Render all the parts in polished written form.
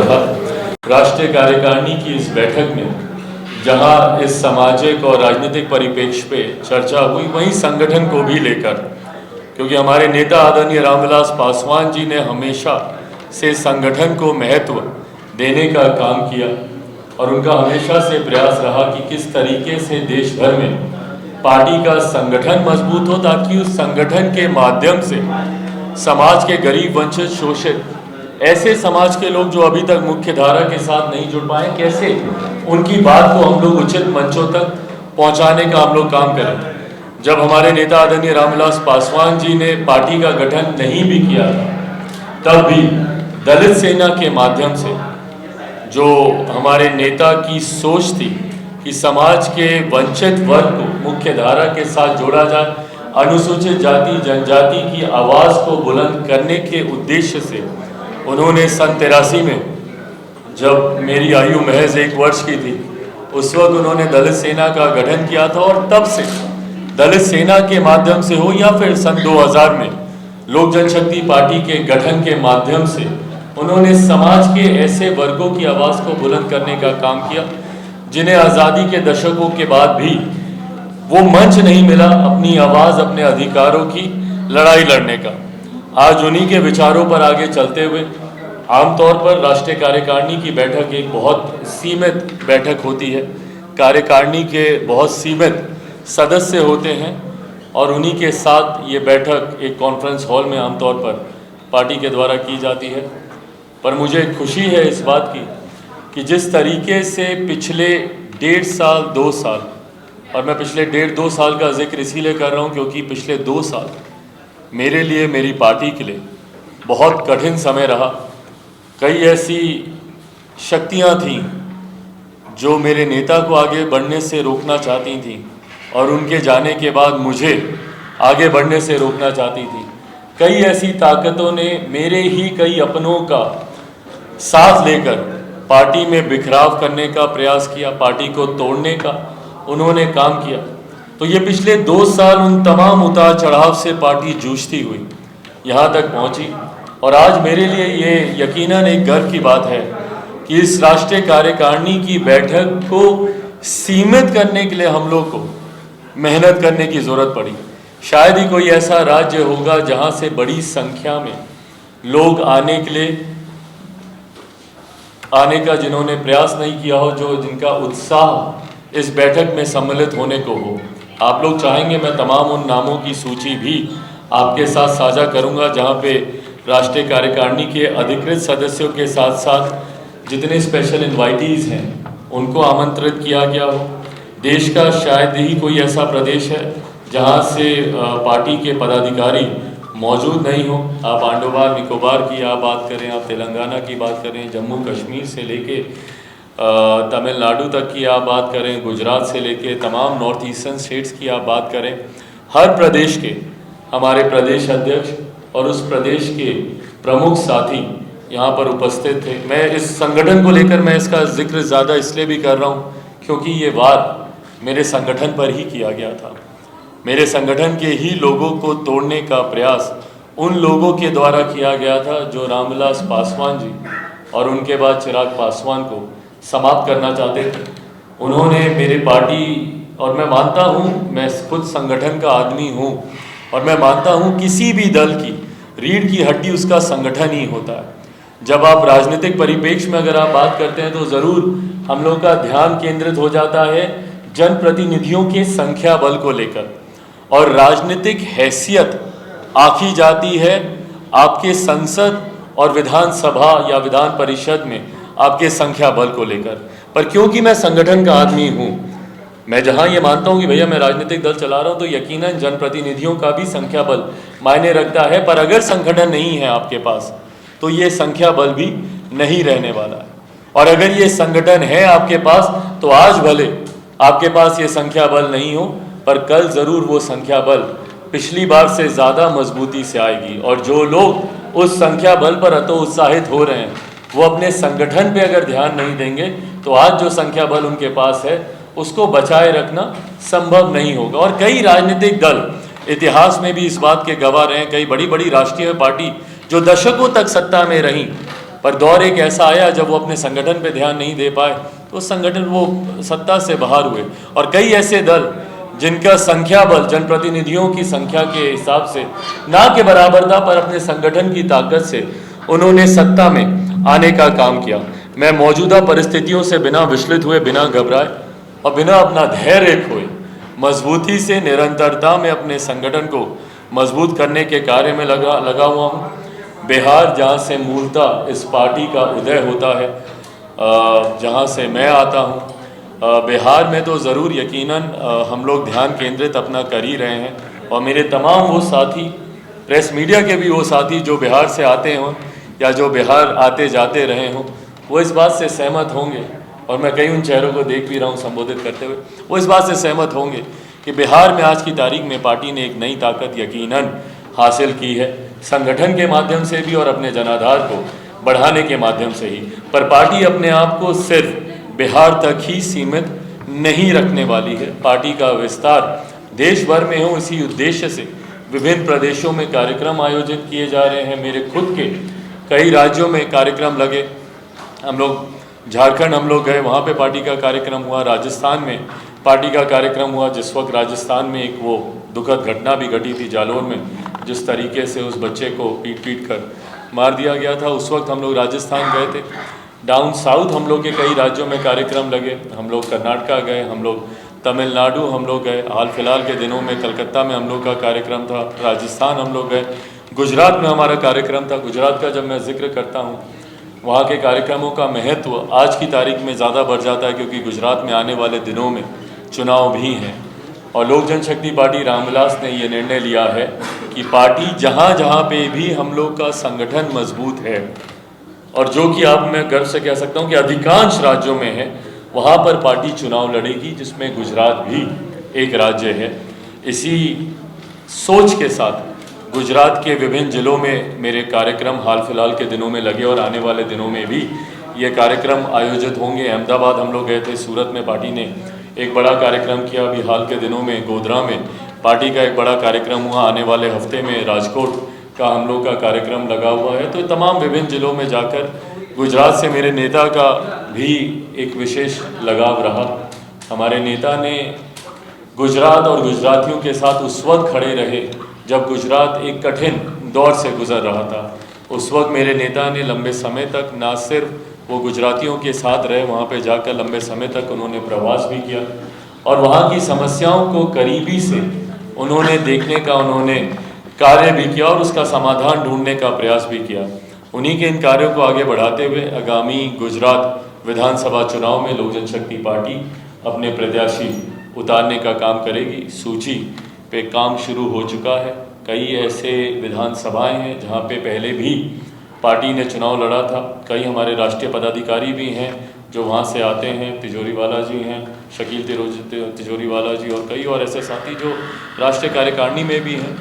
रहा। राष्ट्रीय कार्यकारिणी की इस बैठक में जहां इस सामाजिक और राजनीतिक परिप्रेक्ष्य पे चर्चा हुई, वहीं संगठन को भी लेकर, क्योंकि हमारे नेता आदरणीय रामविलास पासवान जी ने हमेशा से संगठन को महत्व देने का काम किया और उनका हमेशा से प्रयास रहा कि किस तरीके से देश भर में पार्टी का संगठन मजबूत हो, ताकि उस संगठन के माध्यम से समाज के गरीब, वंचित, शोषित, ऐसे समाज के लोग जो अभी तक मुख्य धारा के साथ नहीं जुड़ पाए, कैसे उनकी बात को हम लोग उचित मंचों तक पहुंचाने का हम लोग काम करें। जब हमारे नेता आदरणीय रामविलास पासवान जी ने पार्टी का गठन नहीं भी किया था, तब भी दलित सेना के माध्यम से जो हमारे नेता की सोच थी कि समाज के वंचित वर्ग को मुख्य धारा के साथ जोड़ा जाए, अनुसूचित जाति जनजाति की आवाज़ को बुलंद करने के उद्देश्य से उन्होंने सन 83 में, जब मेरी आयु महज 1 वर्ष की थी, उस वक्त उन्होंने दलित सेना का गठन किया था और तब से दलित सेना के माध्यम से हो या फिर सन 2000 में लोक जनशक्ति पार्टी के गठन के माध्यम से उन्होंने समाज के ऐसे वर्गों की आवाज़ को बुलंद करने का काम किया जिन्हें आज़ादी के दशकों के बाद भी वो मंच नहीं मिला अपनी आवाज़, अपने अधिकारों की लड़ाई लड़ने का। आज उन्हीं के विचारों पर आगे चलते हुए आमतौर पर राष्ट्रीय कार्यकारिणी की बैठक एक बहुत सीमित बैठक होती है। कार्यकारिणी के बहुत सीमित सदस्य होते हैं और उन्हीं के साथ ये बैठक एक कॉन्फ्रेंस हॉल में आमतौर पर पार्टी के द्वारा की जाती है। पर मुझे खुशी है इस बात की कि जिस तरीके से पिछले 1.5 साल 2 साल, और मैं पिछले 1.5-2 साल का जिक्र इसीलिए कर रहा हूँ क्योंकि पिछले 2 साल मेरे लिए, मेरी पार्टी के लिए बहुत कठिन समय रहा। कई ऐसी शक्तियाँ थीं जो मेरे नेता को आगे बढ़ने से रोकना चाहती थीं और उनके जाने के बाद मुझे आगे बढ़ने से रोकना चाहती थी। कई ऐसी ताकतों ने मेरे ही कई अपनों का साथ लेकर पार्टी में बिखराव करने का प्रयास किया, पार्टी को तोड़ने का उन्होंने काम किया। तो ये पिछले 2 साल उन तमाम उतार चढ़ाव से पार्टी जूझती हुई यहाँ तक पहुँची और आज मेरे लिए ये यकीनन एक गर्व की बात है कि इस राष्ट्रीय कार्यकारिणी की बैठक को सीमित करने के लिए हम लोग को मेहनत करने की ज़रूरत पड़ी। शायद ही कोई ऐसा राज्य होगा जहाँ से बड़ी संख्या में लोग आने का जिन्होंने प्रयास नहीं किया हो, जो जिनका उत्साह इस बैठक में सम्मिलित होने को हो। आप लोग चाहेंगे मैं तमाम उन नामों की सूची भी आपके साथ साझा करूंगा जहां पे राष्ट्रीय कार्यकारिणी के अधिकृत सदस्यों के साथ साथ जितने स्पेशल इनवाइटीज़ हैं उनको आमंत्रित किया गया हो। देश का शायद ही कोई ऐसा प्रदेश है जहां से पार्टी के पदाधिकारी मौजूद नहीं हो। आप अंडमान निकोबार की आप बात करें, आप तेलंगाना की बात करें, जम्मू कश्मीर से लेके तमिलनाडु तक की आप बात करें, गुजरात से लेके तमाम नॉर्थ ईस्टर्न स्टेट्स की आप बात करें, हर प्रदेश के हमारे प्रदेश अध्यक्ष और उस प्रदेश के प्रमुख साथी यहाँ पर उपस्थित थे। मैं इस संगठन को लेकर मैं इसका जिक्र ज़्यादा इसलिए भी कर रहा हूँ क्योंकि ये वार मेरे संगठन पर ही किया गया था। मेरे संगठन के ही लोगों को तोड़ने का प्रयास उन लोगों के द्वारा किया गया था जो रामविलास पासवान जी और उनके बाद चिराग पासवान को समाप्त करना चाहते थे। उन्होंने मेरे पार्टी, और मैं मानता हूँ, मैं खुद संगठन का आदमी हूँ और मैं मानता हूँ किसी भी दल की रीढ़ की हड्डी उसका संगठन ही होता है। जब आप राजनीतिक परिप्रेक्ष्य में अगर आप बात करते हैं तो ज़रूर हम लोग का ध्यान केंद्रित हो जाता है जनप्रतिनिधियों के संख्या बल को लेकर, और राजनीतिक हैसियत आंकी जाती है आपके संसद और विधानसभा या विधान परिषद में आपके संख्या बल को लेकर। पर क्योंकि मैं संगठन का आदमी हूँ, मैं जहाँ ये मानता हूँ कि भैया मैं राजनीतिक दल चला रहा हूँ तो यकीनन जनप्रतिनिधियों का भी संख्या बल मायने रखता है। पर अगर संगठन नहीं है आपके पास तो ये संख्या बल भी नहीं रहने वाला है। और अगर ये संगठन है आपके पास तो आज भले आपके पास ये संख्या बल नहीं हो, पर कल ज़रूर वो संख्या बल पिछली बार से ज़्यादा मजबूती से आएगी। और जो लोग उस संख्या बल पर हतोत्साहित हो रहे हैं वो अपने संगठन पे अगर ध्यान नहीं देंगे तो आज जो संख्या बल उनके पास है उसको बचाए रखना संभव नहीं होगा। और कई राजनीतिक दल इतिहास में भी इस बात के गवाह रहे हैं। कई बड़ी बड़ी राष्ट्रीय पार्टी जो दशकों तक सत्ता में रहीं पर दौर एक ऐसा आया जब वो अपने संगठन पे ध्यान नहीं दे पाए तो संगठन वो सत्ता से बाहर हुए। और कई ऐसे दल जिनका संख्या बल जनप्रतिनिधियों की संख्या के हिसाब से ना के बराबर था, पर अपने संगठन की ताकत से उन्होंने सत्ता में आने का काम किया। मैं मौजूदा परिस्थितियों से बिना विचलित हुए, बिना घबराए और बिना अपना धैर्य खोए मजबूती से निरंतरता में अपने संगठन को मजबूत करने के कार्य में लगा हुआ हूँ। बिहार, जहाँ से मूलतः इस पार्टी का उदय होता है, जहाँ से मैं आता हूँ, बिहार में तो ज़रूर यकीनन हम लोग ध्यान केंद्रित अपना कर ही रहे हैं। और मेरे तमाम वो साथी, प्रेस मीडिया के भी वो साथी जो बिहार से आते हों या जो बिहार आते जाते रहे हों, वो इस बात से सहमत होंगे, और मैं कई उन चेहरों को देख भी रहा हूँ संबोधित करते हुए, वो इस बात से सहमत होंगे कि बिहार में आज की तारीख में पार्टी ने एक नई ताकत यकीनन हासिल की है, संगठन के माध्यम से भी और अपने जनाधार को बढ़ाने के माध्यम से ही। पर पार्टी अपने आप को सिर्फ बिहार तक ही सीमित नहीं रखने वाली है। पार्टी का विस्तार देश भर में हो, इसी उद्देश्य से विभिन्न प्रदेशों में कार्यक्रम आयोजित किए जा रहे हैं। मेरे खुद के कई राज्यों में कार्यक्रम लगे। हम लोग झारखंड हम लोग गए, वहाँ पे पार्टी का कार्यक्रम हुआ। राजस्थान में पार्टी का कार्यक्रम हुआ। जिस वक्त राजस्थान में एक वो दुखद घटना भी घटी थी जालौन में, जिस तरीके से उस बच्चे को पीट कर मार दिया गया था, उस वक्त हम लोग राजस्थान गए थे। डाउन साउथ हम लोग के कई राज्यों में कार्यक्रम लगे। हम लोग कर्नाटका गए, हम लोग तमिलनाडु हम लोग गए, हाल फिलहाल के दिनों में कलकत्ता में हम लोग का कार्यक्रम था। राजस्थान हम लोग गए, गुजरात में हमारा कार्यक्रम था। गुजरात का जब मैं जिक्र करता हूँ, वहाँ के कार्यक्रमों का महत्व आज की तारीख में ज़्यादा बढ़ जाता है, क्योंकि गुजरात में आने वाले दिनों में चुनाव भी हैं। और लोक जनशक्ति पार्टी रामविलास ने ये निर्णय लिया है कि पार्टी जहाँ जहाँ पे भी हम लोग का संगठन मजबूत है, और जो कि आप मैं गर्व से कह सकता हूँ कि अधिकांश राज्यों में है, वहाँ पर पार्टी चुनाव लड़ेगी, जिसमें गुजरात भी एक राज्य है। इसी सोच के साथ गुजरात के विभिन्न जिलों में मेरे कार्यक्रम हाल फिलहाल के दिनों में लगे, और आने वाले दिनों में भी ये कार्यक्रम आयोजित होंगे। अहमदाबाद हम लोग गए थे, सूरत में पार्टी ने एक बड़ा कार्यक्रम किया। अभी हाल के दिनों में गोधरा में पार्टी का एक बड़ा कार्यक्रम हुआ। आने वाले हफ्ते में राजकोट का हम लोग का कार्यक्रम लगा हुआ है। तो तमाम विभिन्न जिलों में जाकर गुजरात से मेरे नेता का भी एक विशेष लगाव रहा। हमारे नेता ने गुजरात और गुजरातियों के साथ उस वक्त खड़े रहे जब गुजरात एक कठिन दौर से गुजर रहा था। उस वक्त मेरे नेता ने लंबे समय तक ना सिर्फ वो गुजरातियों के साथ रहे, वहाँ पे जाकर लंबे समय तक उन्होंने प्रवास भी किया, और वहाँ की समस्याओं को करीबी से उन्होंने देखने का उन्होंने कार्य भी किया और उसका समाधान ढूंढने का प्रयास भी किया। उन्हीं के इन कार्यों को आगे बढ़ाते हुए आगामी गुजरात विधानसभा चुनाव में लोक जनशक्ति पार्टी अपने प्रत्याशी उतारने का काम करेगी। सूची पे काम शुरू हो चुका है। कई ऐसे विधानसभाएं हैं जहां पे पहले भी पार्टी ने चुनाव लड़ा था। कई हमारे राष्ट्रीय पदाधिकारी भी हैं जो वहां से आते हैं। तिजोरीवाला जी हैं, शकील तिजोरीवाला जी, और कई और ऐसे साथी जो राष्ट्रीय कार्यकारिणी में भी हैं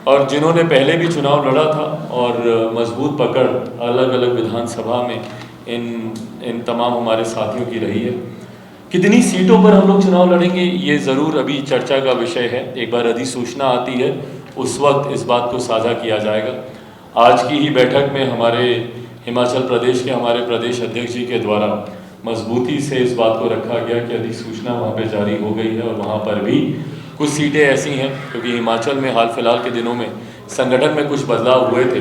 और जिन्होंने पहले भी चुनाव लड़ा था, और मजबूत पकड़ अलग अलग विधानसभा में इन तमाम हमारे साथियों की रही है। कितनी सीटों पर हम लोग चुनाव लड़ेंगे ये ज़रूर अभी चर्चा का विषय है। एक बार अधिसूचना आती है उस वक्त इस बात को साझा किया जाएगा। आज की ही बैठक में हमारे हिमाचल प्रदेश के हमारे प्रदेश अध्यक्ष जी के द्वारा मजबूती से इस बात को रखा गया कि अधिसूचना वहाँ पे जारी हो गई है, और वहाँ पर भी कुछ सीटें ऐसी हैं क्योंकि हिमाचल में हाल फिलहाल के दिनों में संगठन में कुछ बदलाव हुए थे,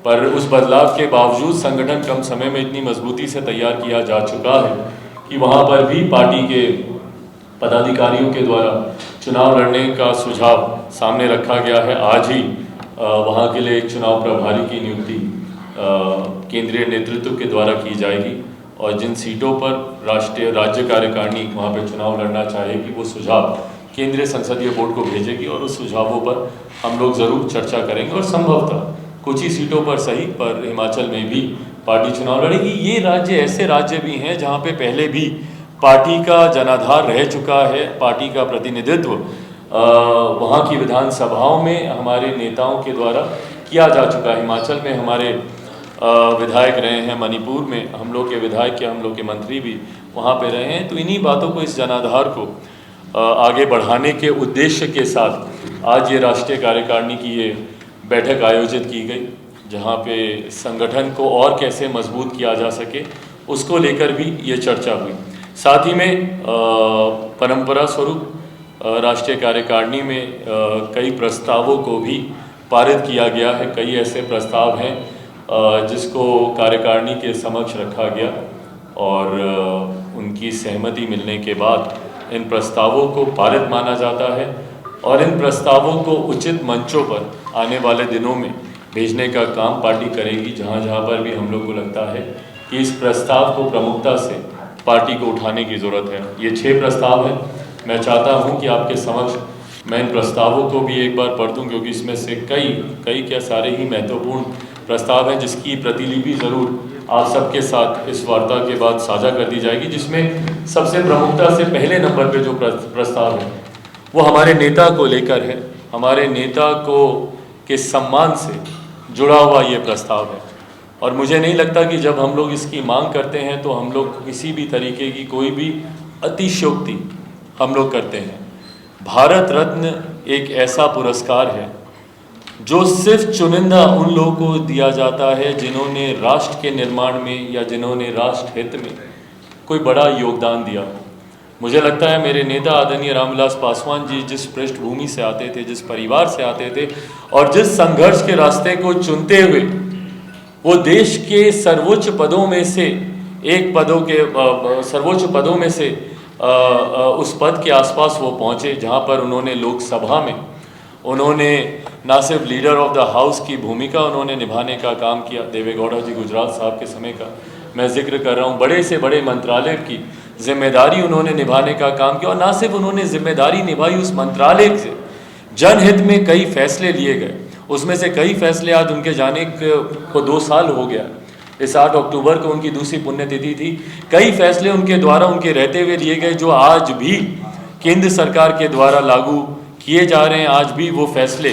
पर उस बदलाव के बावजूद संगठन कम समय में इतनी मजबूती से तैयार किया जा चुका है कि वहाँ पर भी पार्टी के पदाधिकारियों के द्वारा चुनाव लड़ने का सुझाव सामने रखा गया है। आज ही वहाँ के लिए एक चुनाव प्रभारी की नियुक्ति केंद्रीय नेतृत्व के द्वारा की जाएगी, और जिन सीटों पर राज्य कार्यकारिणी वहाँ पर चुनाव लड़ना चाहेगी वो सुझाव केंद्रीय संसदीय बोर्ड को भेजेगी, और उस सुझावों पर हम लोग ज़रूर चर्चा करेंगे, और संभवतः कुछ ही सीटों पर सही पर हिमाचल में भी पार्टी चुनाव लड़ेगी। ये राज्य ऐसे राज्य भी हैं जहाँ पे पहले भी पार्टी का जनाधार रह चुका है, पार्टी का प्रतिनिधित्व वहाँ की विधानसभाओं में हमारे नेताओं के द्वारा किया जा चुका है। हिमाचल में हमारे विधायक रहे हैं, मणिपुर में हम लोग के विधायक या हम लोग के मंत्री भी वहाँ पे रहे हैं। तो इन्हीं बातों को, इस जनाधार को आगे बढ़ाने के उद्देश्य के साथ आज ये राष्ट्रीय कार्यकारिणी की ये बैठक आयोजित की गई। जहाँ पे संगठन को और कैसे मजबूत किया जा सके, उसको लेकर भी ये चर्चा हुई। साथ ही में परंपरा स्वरूप राष्ट्रीय कार्यकारिणी में कई प्रस्तावों को भी पारित किया गया है। कई ऐसे प्रस्ताव हैं जिसको कार्यकारिणी के समक्ष रखा गया और उनकी सहमति मिलने के बाद इन प्रस्तावों को पारित माना जाता है और इन प्रस्तावों को उचित मंचों पर आने वाले दिनों में भेजने का काम पार्टी करेगी। जहाँ जहाँ पर भी हम लोग को लगता है कि इस प्रस्ताव को प्रमुखता से पार्टी को उठाने की ज़रूरत है। ये 6 प्रस्ताव हैं। मैं चाहता हूँ कि आपके समक्ष मैं इन प्रस्तावों को भी एक बार पढ़ दूँ, क्योंकि इसमें से कई क्या सारे ही महत्वपूर्ण प्रस्ताव हैं जिसकी प्रतिलिपि ज़रूर आप सबके साथ इस वार्ता के बाद साझा कर दी जाएगी। जिसमें सबसे प्रमुखता से पहले नंबर पे जो प्रस्ताव है वो हमारे नेता को लेकर है। हमारे नेता को के सम्मान से जुड़ा हुआ ये प्रस्ताव है और मुझे नहीं लगता कि जब हम लोग इसकी मांग करते हैं तो हम लोग किसी भी तरीके की कोई भी अतिशयोक्ति हम लोग करते हैं। भारत रत्न एक ऐसा पुरस्कार है जो सिर्फ चुनिंदा उन लोगों को दिया जाता है जिन्होंने राष्ट्र के निर्माण में या जिन्होंने राष्ट्र हित में कोई बड़ा योगदान दिया। मुझे लगता है मेरे नेता आदरणीय रामविलास पासवान जी जिस पृष्ठभूमि से आते थे, जिस परिवार से आते थे और जिस संघर्ष के रास्ते को चुनते हुए वो देश के सर्वोच्च पदों में से सर्वोच्च पदों में से उस पद के आसपास वो पहुँचे जहाँ पर उन्होंने लोकसभा में उन्होंने ना सिर्फ लीडर ऑफ द हाउस की भूमिका उन्होंने निभाने का काम किया। देवेगौड़ा जी गुजराल साहब के समय का मैं जिक्र कर रहा हूँ। बड़े से बड़े मंत्रालय की जिम्मेदारी उन्होंने निभाने का काम किया और ना सिर्फ उन्होंने जिम्मेदारी निभाई, उस मंत्रालय से जनहित में कई फैसले लिए गए। उसमें से कई फैसले आज उनके जाने को 2 साल हो गया। इस 8 अक्टूबर को उनकी दूसरी पुण्यतिथि थी। कई फैसले उनके द्वारा उनके रहते हुए लिए गए जो आज भी केंद्र सरकार के द्वारा लागू किए जा रहे हैं। आज भी वो फैसले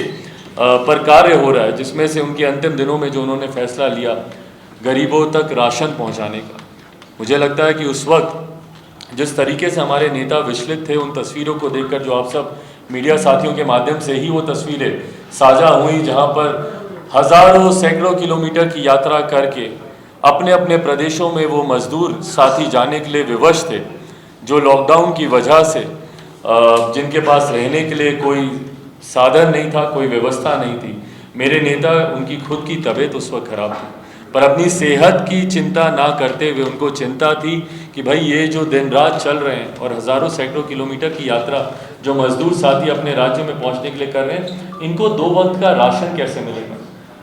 पर कार्य हो रहा है, जिसमें से उनके अंतिम दिनों में जो उन्होंने फैसला लिया गरीबों तक राशन पहुंचाने का, मुझे लगता है कि उस वक्त जिस तरीके से हमारे नेता विचलित थे, उन तस्वीरों को देखकर जो आप सब मीडिया साथियों के माध्यम से ही वो तस्वीरें साझा हुई जहां पर हज़ारों सैकड़ों किलोमीटर की यात्रा करके अपने अपने प्रदेशों में वो मजदूर साथी जाने के लिए विवश थे, जो लॉकडाउन की वजह से जिनके पास रहने के लिए कोई साधन नहीं था, कोई व्यवस्था नहीं थी। मेरे नेता, उनकी खुद की तबीयत उस वक्त खराब थी, पर अपनी सेहत की चिंता ना करते हुए उनको चिंता थी कि भाई ये जो दिन रात चल रहे हैं और हज़ारों सैकड़ों किलोमीटर की यात्रा जो मजदूर साथी अपने राज्य में पहुंचने के लिए कर रहे हैं, इनको 2 वक्त का राशन कैसे मिलेगा।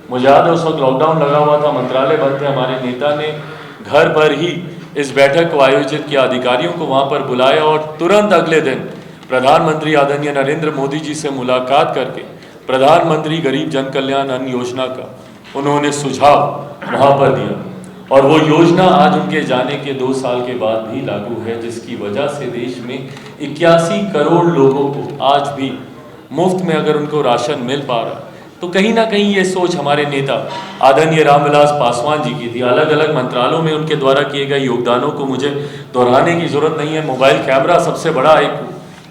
मुझे याद है उस वक्त लॉकडाउन लगा हुआ था, मंत्रालय बंद थे। हमारे नेता ने घर पर ही इस बैठक को आयोजित किया, अधिकारियों को वहाँ पर बुलाया और तुरंत अगले दिन प्रधानमंत्री आदरणीय नरेंद्र मोदी जी से मुलाकात करके प्रधानमंत्री गरीब जन कल्याण अन्न योजना का उन्होंने सुझाव वहाँ पर दिया और वो योजना आज उनके जाने के 2 साल के बाद भी लागू है, जिसकी वजह से देश में 81 करोड़ लोगों को आज भी मुफ्त में अगर उनको राशन मिल पा रहा है, तो कहीं ना कहीं ये सोच हमारे नेता आदरणीय रामविलास पासवान जी की थी। अलग अलग मंत्रालयों में उनके द्वारा किए गए योगदानों को मुझे दोहराने की ज़रूरत नहीं है। मोबाइल कैमरा सबसे बड़ा एक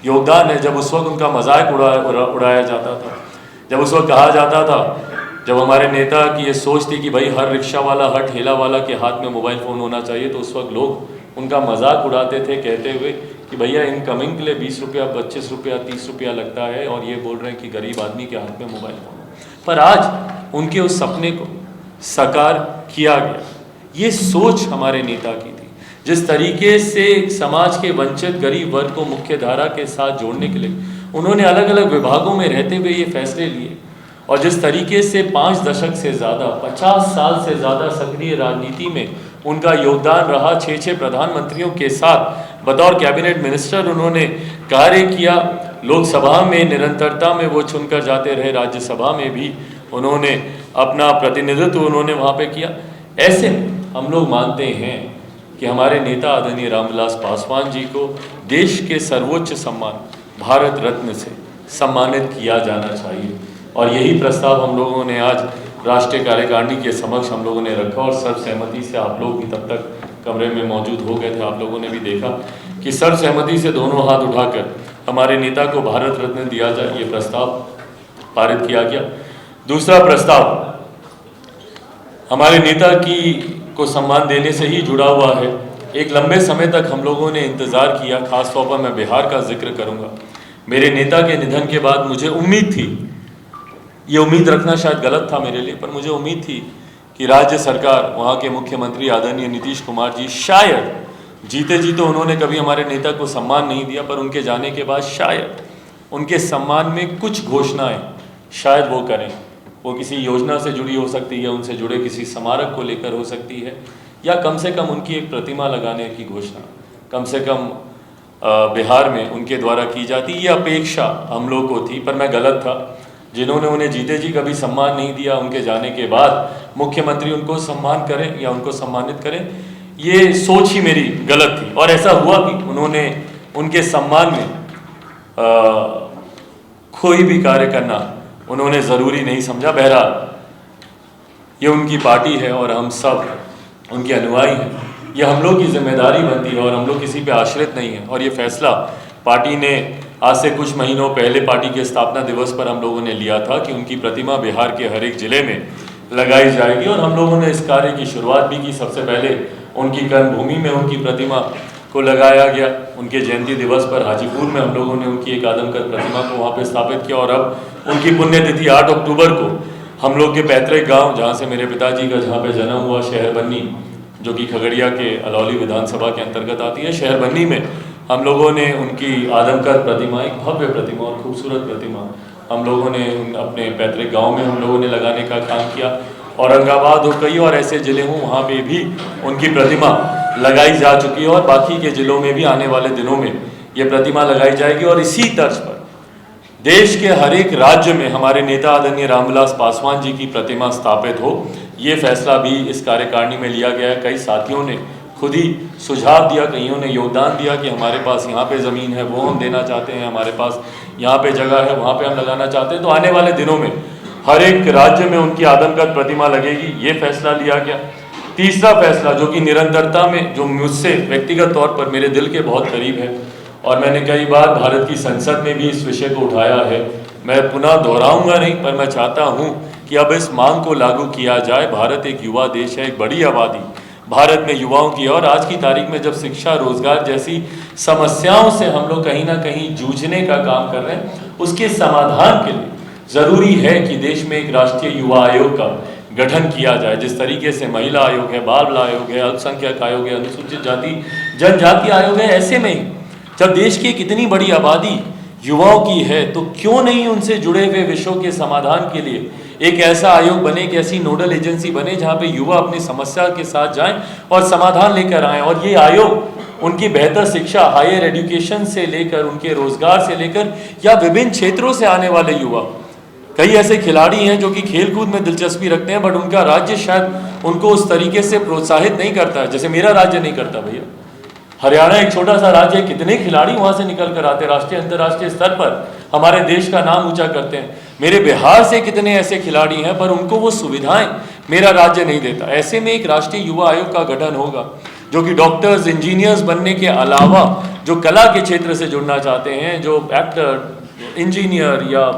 योगदान है। जब उस वक्त उनका मजाक उड़ाया जाता था, जब उस वक्त कहा जाता था, जब हमारे नेता की ये सोच थी कि भाई हर रिक्शा वाला, हर ठेला वाला के हाथ में मोबाइल फ़ोन होना चाहिए, तो उस वक्त लोग उनका मजाक उड़ाते थे कहते हुए कि भैया इनकमिंग के लिए 20 रुपया, 25 रुपया, 30 रुपया लगता है और ये बोल रहे हैं कि गरीब आदमी के हाथ में मोबाइल फ़ोन हो। पर आज उनके उस सपने को साकार किया गया। ये सोच हमारे नेता की थी। जिस तरीके से समाज के वंचित गरीब वर्ग को मुख्य धारा के साथ जोड़ने के लिए उन्होंने अलग अलग विभागों में रहते हुए ये फैसले लिए और जिस तरीके से 5 दशक से ज़्यादा, 50 साल से ज़्यादा सक्रिय राजनीति में उनका योगदान रहा, 6 प्रधानमंत्रियों के साथ बतौर कैबिनेट मिनिस्टर उन्होंने कार्य किया। लोकसभा में निरंतरता में वो चुनकर जाते रहे, राज्यसभा में भी उन्होंने अपना प्रतिनिधित्व उन्होंने वहाँ पे किया। ऐसे हम लोग मानते हैं कि हमारे नेता आदरणीय रामविलास पासवान जी को देश के सर्वोच्च सम्मान भारत रत्न से सम्मानित किया जाना चाहिए और यही प्रस्ताव हम लोगों ने आज राष्ट्रीय कार्यकारिणी के समक्ष हम लोगों ने रखा और सर्वसहमति से, आप लोग भी तब तक कमरे में मौजूद हो गए थे, आप लोगों ने भी देखा कि सर्वसहमति से दोनों हाथ उठाकर हमारे नेता को भारत रत्न दिया जाए, ये प्रस्ताव पारित किया गया। दूसरा प्रस्ताव हमारे नेता को सम्मान देने से ही जुड़ा हुआ है। एक लंबे समय तक हम लोगों ने इंतज़ार किया, खासतौर पर मैं बिहार का जिक्र करूंगा। मेरे नेता के निधन के बाद मुझे उम्मीद थी, ये उम्मीद रखना शायद गलत था मेरे लिए, पर मुझे उम्मीद थी कि राज्य सरकार, वहाँ के मुख्यमंत्री आदरणीय नीतीश कुमार जी, शायद जीते जी तो उन्होंने कभी हमारे नेता को सम्मान नहीं दिया, पर उनके जाने के बाद शायद उनके सम्मान में कुछ घोषणाएं शायद वो करें। वो किसी योजना से जुड़ी हो सकती है, उनसे जुड़े किसी स्मारक को लेकर हो सकती है, या कम से कम उनकी एक प्रतिमा लगाने की घोषणा कम से कम बिहार में उनके द्वारा की जाती। ये अपेक्षा हम लोग को थी, पर मैं गलत था। जिन्होंने उन्हें जीते जी कभी सम्मान नहीं दिया, उनके जाने के बाद मुख्यमंत्री उनको सम्मान करें या उनको सम्मानित करें, ये सोच ही मेरी गलत थी। और ऐसा हुआ भी, उन्होंने उनके सम्मान में कोई भी कार्य करना उन्होंने ज़रूरी नहीं समझा। बहरहाल ये उनकी पार्टी है और हम सब उनके अनुयायी हैं। ये हम लोग की जिम्मेदारी बनती है और हम लोग किसी पे आश्रित नहीं हैं। और ये फैसला पार्टी ने आज से कुछ महीनों पहले पार्टी के स्थापना दिवस पर हम लोगों ने लिया था कि उनकी प्रतिमा बिहार के हर एक ज़िले में लगाई जाएगी, और हम लोगों ने इस कार्य की शुरुआत भी की। सबसे पहले उनकी कर्मभूमि में उनकी प्रतिमा को लगाया गया। उनके जयंती दिवस पर हाजीपुर में हम लोगों ने उनकी एक आदमकद प्रतिमा को वहाँ पे स्थापित किया, और अब उनकी पुण्यतिथि 8 अक्टूबर को हम लोग के पैतृक गांव, जहाँ से मेरे पिताजी का जहाँ पे जन्म हुआ, शहर बन्नी, जो कि खगड़िया के अलौली विधानसभा के अंतर्गत आती है, शहर बन्नी में हम लोगों ने उनकी आदमकद प्रतिमा, एक भव्य प्रतिमा और खूबसूरत प्रतिमा, हम लोगों ने अपने पैतृक गाँव में हम लोगों ने लगाने का काम किया। औरंगाबाद हो, कई और ऐसे ज़िले हों, वहाँ पे भी उनकी प्रतिमा लगाई जा चुकी है, और बाकी के ज़िलों में भी आने वाले दिनों में ये प्रतिमा लगाई जाएगी। और इसी तर्ज पर देश के हर एक राज्य में हमारे नेता आदरणीय रामविलास पासवान जी की प्रतिमा स्थापित हो, ये फैसला भी इस कार्यकारिणी में लिया गया है। कई साथियों ने खुद ही सुझाव दिया, कईयों ने योगदान दिया कि हमारे पास यहाँ पे ज़मीन है, वो हम देना चाहते हैं, हमारे पास यहाँ पे जगह है, वहाँ पे हम लगाना चाहते हैं। तो आने वाले दिनों में हर एक राज्य में उनकी आदमकद प्रतिमा लगेगी, ये फैसला लिया गया। तीसरा फैसला, जो कि निरंतरता में, जो मुझसे व्यक्तिगत तौर पर मेरे दिल के बहुत करीब है, और मैंने कई बार भारत की संसद में भी इस विषय को उठाया है, मैं पुनः दोहराऊंगा नहीं, पर मैं चाहता हूं कि अब इस मांग को लागू किया जाए। भारत एक युवा देश है, एक बड़ी आबादी भारत में युवाओं की है, और आज की तारीख में जब शिक्षा, रोजगार जैसी समस्याओं से हम लोग कहीं ना कहीं जूझने का काम कर रहे हैं, उसके समाधान के लिए ज़रूरी है कि देश में एक राष्ट्रीय युवा आयोग का गठन किया जाए। जिस तरीके से महिला आयोग है, बाल आयोग है, अल्पसंख्यक आयोग है, अनुसूचित जाति जनजाति आयोग है, ऐसे में ही जब देश की कितनी बड़ी आबादी युवाओं की है, तो क्यों नहीं उनसे जुड़े हुए विषयों के समाधान के लिए एक ऐसा आयोग बने, एक ऐसी नोडल एजेंसी बने जहाँ पे युवा अपनी समस्या के साथ जाएं और समाधान लेकर आएं। और ये आयोग उनकी बेहतर शिक्षा, हायर एजुकेशन से लेकर, उनके रोजगार से लेकर, या विभिन्न क्षेत्रों से आने वाले युवा, कई ऐसे खिलाड़ी हैं जो कि खेलकूद में दिलचस्पी रखते हैं, बट उनका राज्य शायद उनको उस तरीके से प्रोत्साहित नहीं करता है जैसे मेरा राज्य नहीं करता। भैया, हरियाणा एक छोटा सा राज्य है, कितने खिलाड़ी वहाँ से निकल कर आते हैं, राष्ट्रीय अंतर्राष्ट्रीय स्तर पर हमारे देश का नाम ऊंचा करते हैं। मेरे बिहार से कितने ऐसे खिलाड़ी हैं, पर उनको वो सुविधाएं मेरा राज्य नहीं देता। ऐसे में एक राष्ट्रीय युवा आयोग का गठन होगा, जो कि डॉक्टर्स, इंजीनियर्स बनने के अलावा जो कला के क्षेत्र से जुड़ना चाहते हैं, जो एक्टर, इंजीनियर या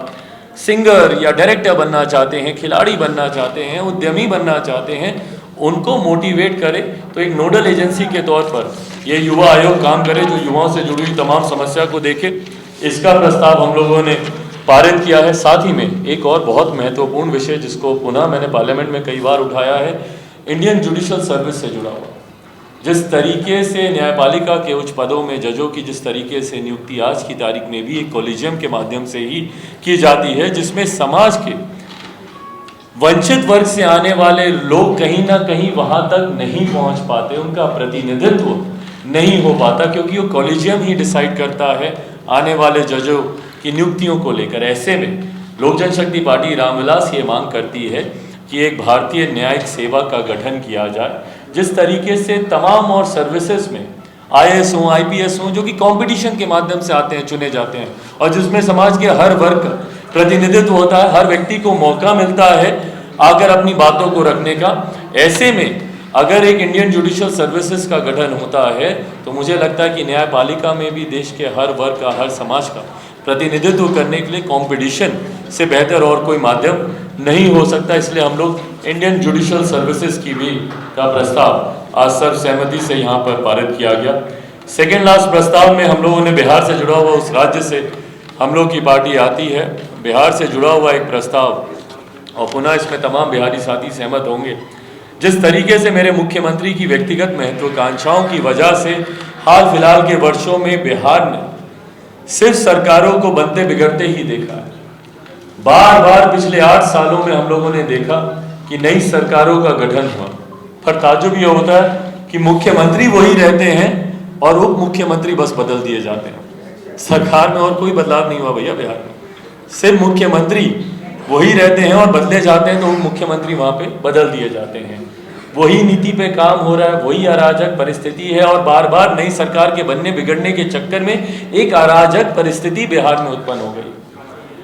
सिंगर या डायरेक्टर बनना चाहते हैं, खिलाड़ी बनना चाहते हैं, उद्यमी बनना चाहते हैं, उनको मोटिवेट करे। तो एक नोडल एजेंसी के तौर पर ये युवा आयोग काम करे, जो युवाओं से जुड़ी हुई तमाम समस्या को देखे। इसका प्रस्ताव हम लोगों ने पारित किया है। साथ ही में एक और बहुत महत्वपूर्ण विषय, जिसको पुनः मैंने पार्लियामेंट में कई बार उठाया है, इंडियन जुडिशल सर्विस से जुड़ा हुआ। जिस तरीके से न्यायपालिका के उच्च पदों में जजों की जिस तरीके से नियुक्ति आज की तारीख में भी एक कॉलेजियम के माध्यम से ही की जाती है, जिसमें समाज के वंचित वर्ग से आने वाले लोग कहीं ना कहीं वहां तक नहीं पहुंच पाते, उनका प्रतिनिधित्व नहीं हो पाता, क्योंकि वो कॉलेजियम ही डिसाइड करता है आने वाले जजों की नियुक्तियों को लेकर। ऐसे में लोक जनशक्ति पार्टी रामविलास ये मांग करती है कि एक भारतीय न्यायिक सेवा का गठन किया जाए, जिस तरीके से तमाम और सर्विसेज में IAS हों, IPS हों, जो कि कंपटीशन के माध्यम से आते हैं, चुने जाते हैं, और जिसमें समाज के हर वर्ग का प्रतिनिधित्व होता है, हर व्यक्ति को मौका मिलता है आकर अपनी बातों को रखने का। ऐसे में अगर एक इंडियन जुडिशल सर्विसेज का गठन होता है, तो मुझे लगता है कि न्यायपालिका में भी देश के हर वर्ग का, हर समाज का प्रतिनिधित्व करने के लिए कंपटीशन से बेहतर और कोई माध्यम नहीं हो सकता। इसलिए हम लोग इंडियन जुडिशियल सर्विसेज की भी का प्रस्ताव आज सर्वसहमति से यहाँ पर पारित किया गया। सेकेंड लास्ट प्रस्ताव में हम लोगों ने बिहार से जुड़ा हुआ, उस राज्य से हम लोग की पार्टी आती है, बिहार से जुड़ा हुआ एक प्रस्ताव, और पुनः इसमें तमाम बिहारी साथी सहमत होंगे। जिस तरीके से मेरे मुख्यमंत्री की व्यक्तिगत महत्वाकांक्षाओं की वजह से हाल फिलहाल के वर्षों में बिहार ने सिर्फ सरकारों को बनते बिगड़ते ही देखा है। बार बार पिछले 8 सालों में हम लोगों ने देखा कि नई सरकारों का गठन हुआ, पर ताज्जुब ये होता है कि मुख्यमंत्री वही रहते हैं और उप मुख्यमंत्री बस बदल दिए जाते हैं। सरकार में और कोई बदलाव नहीं हुआ भैया बिहार में, सिर्फ मुख्यमंत्री वही रहते हैं और बदले जाते हैं तो उप मुख्यमंत्री वहां पे बदल दिए जाते हैं। वही नीति पे काम हो रहा है, वही अराजक परिस्थिति है, और बार बार नई सरकार के बनने बिगड़ने के चक्कर में एक अराजक परिस्थिति बिहार में उत्पन्न हो गई।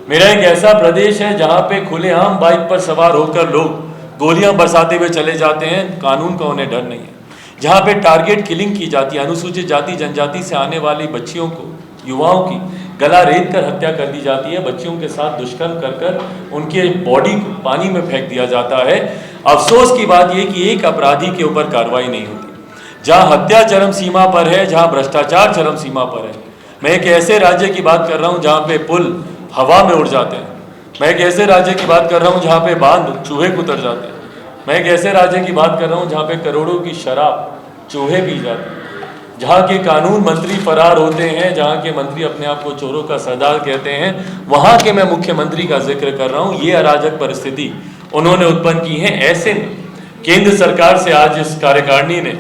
मेरा एक ऐसा प्रदेश है जहां पे खुलेआम बाइक पर सवार होकर लोग गोलियां बरसाते हुए चले जाते हैं, कानून का उन्हें डर नहीं है। जहां पे टारगेट किलिंग की जाती है, अनुसूचित जाति जनजाति से आने वाली बच्चियों को, युवाओं की गला रेत कर हत्या कर दी जाती है, बच्चियों के साथ दुष्कर्म कर उनके बॉडी को पानी में फेंक दिया जाता है। अफसोस की बात यह कि एक अपराधी के ऊपर कार्रवाई नहीं होती। जहां हत्या चरम सीमा पर है, जहां भ्रष्टाचार चरम सीमा पर है। मैं एक ऐसे राज्य की बात कर रहा हूं जहां पे पुल हवा में उड़ जाते हैं। मैं एक ऐसे राज्य की बात कर रहा हूं जहां पे बांध चूहे कुतर जाते हैं। मैं एक ऐसे राज्य की बात कर रहा हूं जहां पे करोड़ों की शराब चूहे पी जाते हैं, जहां के कानून मंत्री फरार होते हैं, जहां के मंत्री अपने आप को चोरों का सरदार कहते हैं। वहां के मैं मुख्यमंत्री का जिक्र कर रहा हूं। ये अराजक परिस्थिति उन्होंने उत्पन्न की है। ऐसे में केंद्र सरकार से आज इस कार्यकारिणी ने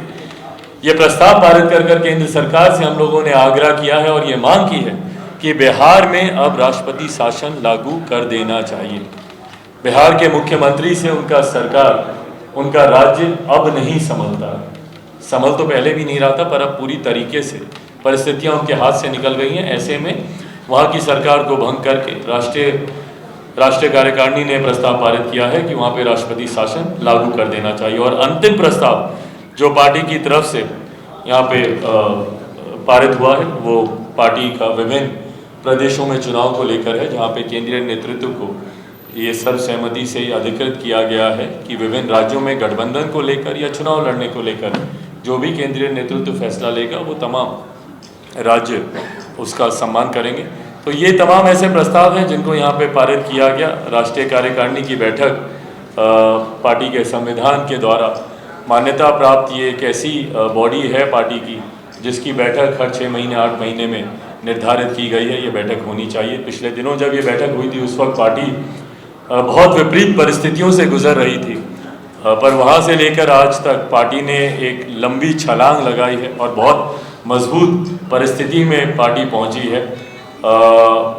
यह प्रस्ताव पारित कर केंद्र सरकार से हम लोगों ने आग्रह किया है और ये मांग की है कि बिहार में अब राष्ट्रपति शासन लागू कर देना चाहिए। बिहार के मुख्यमंत्री से उनका सरकार, उनका राज्य अब नहीं संभलता। संभल तो पहले भी नहीं रहा था, पर अब पूरी तरीके से परिस्थितियां उनके हाथ से निकल गई हैं। ऐसे में वहाँ की सरकार को भंग करके राष्ट्रीय कार्यकारिणी ने प्रस्ताव पारित किया है कि वहाँ पे राष्ट्रपति शासन लागू कर देना चाहिए। और अंतिम प्रस्ताव जो पार्टी की तरफ से यहाँ पे पारित हुआ है वो पार्टी का विभिन्न प्रदेशों में चुनाव को लेकर है, जहाँ पे केंद्रीय नेतृत्व को ये सर्वसहमति से अधिकृत किया गया है कि विभिन्न राज्यों में गठबंधन को लेकर या चुनाव लड़ने को लेकर जो भी केंद्रीय नेतृत्व फैसला लेगा वो तमाम राज्य उसका सम्मान करेंगे। तो ये तमाम ऐसे प्रस्ताव हैं जिनको यहाँ पे पारित किया गया। राष्ट्रीय कार्यकारिणी की बैठक पार्टी के संविधान के द्वारा मान्यता प्राप्त ये एक ऐसी बॉडी है पार्टी की जिसकी बैठक हर 6 महीने 8 महीने में निर्धारित की गई है। ये बैठक होनी चाहिए। पिछले दिनों जब ये बैठक हुई थी उस वक्त पार्टी बहुत विपरीत परिस्थितियों से गुजर रही थी, पर वहाँ से लेकर आज तक पार्टी ने एक लंबी छलांग लगाई है और बहुत मजबूत परिस्थिति में पार्टी पहुँची है।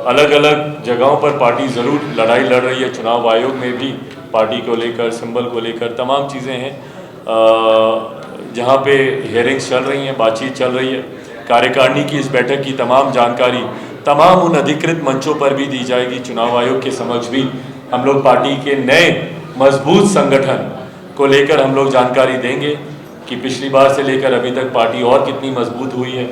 अलग अलग जगहों पर पार्टी ज़रूर लड़ाई लड़ रही है। चुनाव आयोग में भी पार्टी को लेकर, सिंबल को लेकर तमाम चीज़ें हैं, जहाँ पे हियरिंग्स चल रही हैं, बातचीत चल रही है। कार्यकारिणी की इस बैठक की तमाम जानकारी तमाम उन अधिकृत मंचों पर भी दी जाएगी। चुनाव आयोग के समक्ष भी हम लोग पार्टी के नए मजबूत संगठन को लेकर हम लोग जानकारी देंगे कि पिछली बार से लेकर अभी तक पार्टी और कितनी मजबूत हुई है,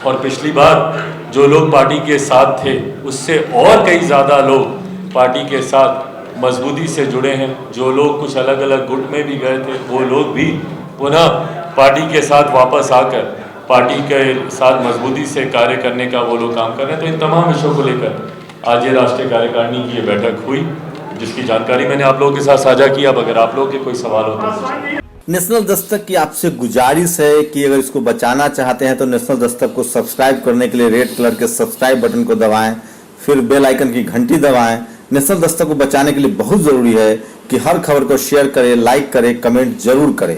और पिछली बार जो लोग पार्टी के साथ थे उससे और कई ज़्यादा लोग पार्टी के साथ मजबूती से जुड़े हैं। जो लोग कुछ अलग अलग गुट में भी गए थे वो लोग भी पुनः पार्टी के साथ वापस आकर पार्टी के साथ मजबूती से कार्य करने का वो लोग काम कर रहे हैं। तो इन तमाम विषयों को लेकर आज ये राष्ट्रीय कार्यकारिणी की ये बैठक हुई, जिसकी जानकारी मैंने आप लोगों के साथ साझा की। अब अगर आप लोगों के कोई सवाल हो तो। नेशनल दस्तक की आपसे गुजारिश है कि अगर इसको बचाना चाहते हैं तो नेशनल दस्तक को सब्सक्राइब करने के लिए रेड कलर के सब्सक्राइब बटन को दबाएं, फिर बेल आइकन की घंटी दबाएं। नेशनल दस्तक को बचाने के लिए बहुत जरूरी है कि हर खबर को शेयर करें, लाइक करें, कमेंट जरूर करें।